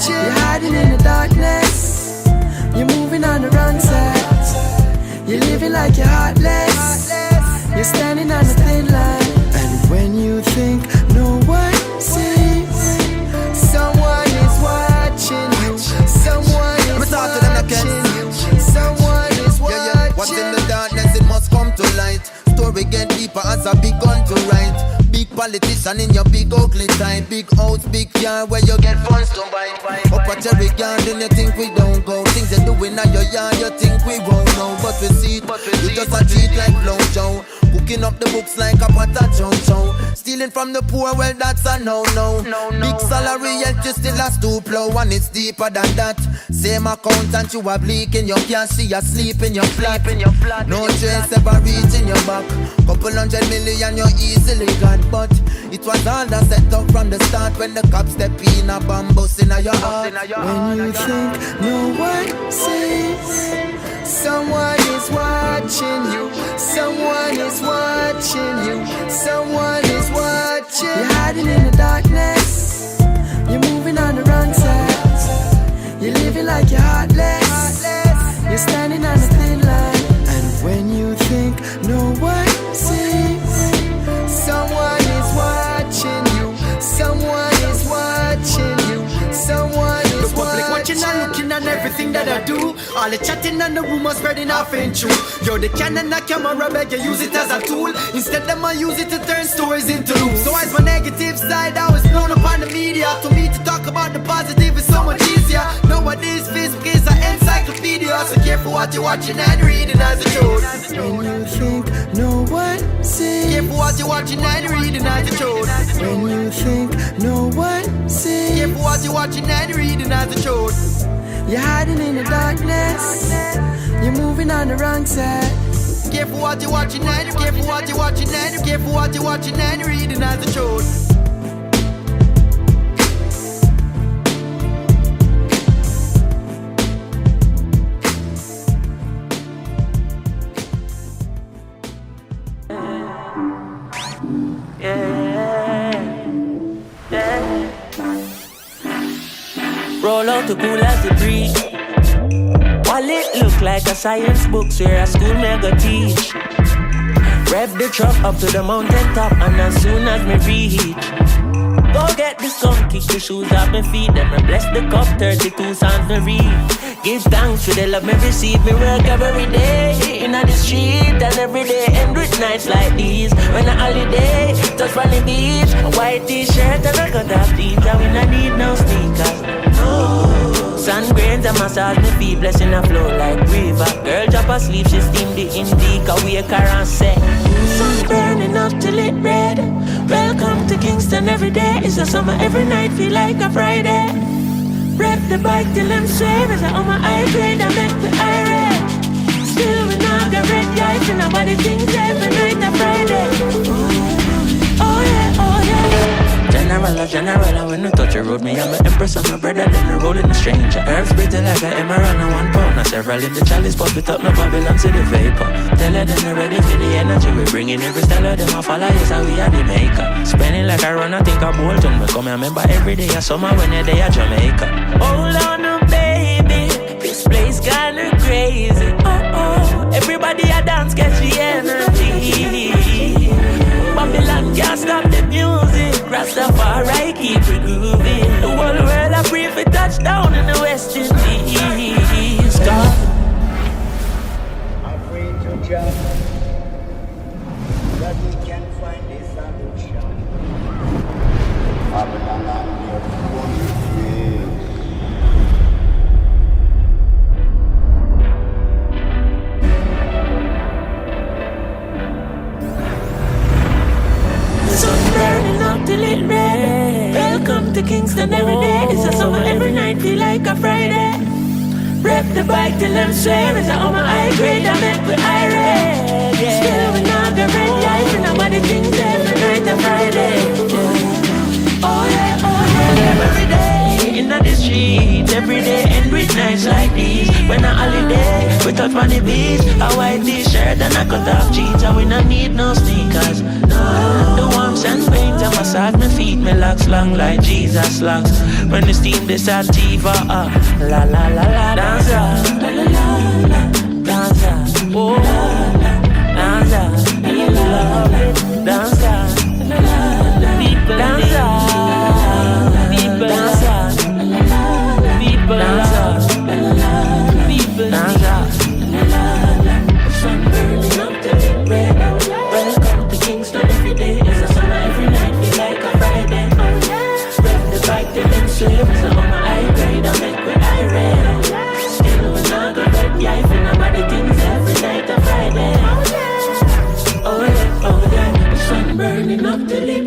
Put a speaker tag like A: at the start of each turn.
A: watching. You're hiding in the darkness. You're moving on the wrong side. You're living like you're heartless. You're standing on the thin line. And when you think no one sees, someone is watching you. Someone is watching you. Someone is watching.
B: What's in the darkness, it must come to light. Story get deeper as a big gun to write. Big politician in your big ugly time. Big house, big yard where you get funds to buy. Up at every garden you think we don't go. Things you're doing at your yard you think we won't know. But we see it, you just a cheat like Flow Joe. Cooking up the books like a pot of chow. Stealing from the poor, well that's a no-no. Big salary yet you still a stoop low. And it's deeper than that. Same accountant you are bleaking. You can't see you sleep in your flat. No trace ever reaching your back. Couple 100 million you easily got. But it was all that set up from the start. When the cops step in a bamboo in your heart.
A: When you think no one sees, someone is watching you. Someone is watching you. Someone is watching. You're hiding in the darkness. You're moving on the wrong side. You're living like you're heartless. You're standing on a thin line. And when you think no one sees, someone is watching you. Someone is watching you. Someone is watching.
C: Watching and looking at everything that I do. All the chatting and the rumors spreading off ain't true. Yo, the Canon and camera beg you use it as a tool. Instead them I use it to turn stories into loops. So as my negative side I was blown upon the media. To me to talk about the positive is so much easier. Nowadays Facebook is an encyclopedia. So careful what you're watching and reading as a truth.
A: When you think no one sees,
C: careful what you're watching and reading as a truth.
A: when you think no one sees,
C: Careful what you're watching and reading as a truth.
A: you're hiding in the darkness. You're moving on the wrong side.
C: Careful what you're watching and careful what you're watching and careful what you're watching and reading as the truth.
D: Roll out the cool as the breeze. Wallet look like a science book where a school me go teach. Rev the truck up to the mountain top, and as soon as me reach, go get the skunk, kick the shoes off my feet. Then me bless the cup, 32 songs me read. Give thanks for the love me receive. Me work every day in the street, and every day end with nights like these. When a holiday, touch on the beach, a white t-shirt and a cut off jeans, and we not need no sneakers. Sun grains and massage me feet, blessing a flow like river. Girl drop asleep, she steam the indica, wake her and say, sun burning up till it red. Welcome to Kingston every day. It's a summer, every night feel like a Friday. Rev the bike till I'm swear. As I on my high grade, I make the irate. Still we not got red lights and nobody thinks every night a Friday. Oh yeah, oh yeah. General, when you touch the road, me and my empress and my brother, then me rolling the stranger. Herbs pretty like an emerald and 1 pound. Now several in the chalice, pop it up, no Babylon to the vapor. Tell her them they're ready for the energy, we bringing every style of them a follow, yes, how we are the maker. Spending like I run, I think I Bolton. We come and remember every day of summer when you're there at Jamaica. Hold on, baby, this place kinda crazy. Oh, everybody a dance, catch the energy. Babylon can't stop the music. Rastafari keep it grooving. The whole world I pray for touchdown in the West Indies. God,
E: I pray to Jah that we can find a solution. Babylon and your holy ways.
D: sun burning up till it red. Welcome to Kingston every day. It's a summer, every night feel like a Friday. Rep the bike till I'm swear. It's on my high grade, I make with irate. Still we not the red lights and nobody thinks every night a Friday. Oh yeah, every day in the street. sheet. Every day end with nights like these. When a holiday, we touch on the beach. A white t-shirt and a cut off jeans. And we don't need no sneakers. No, the warmth and paint and massage my feet. Me locks long like Jesus locks. When the steam this sativa up. La la la la. Dance up. La la la la. Dance up. Oh. Dance up. Love it. Dance up.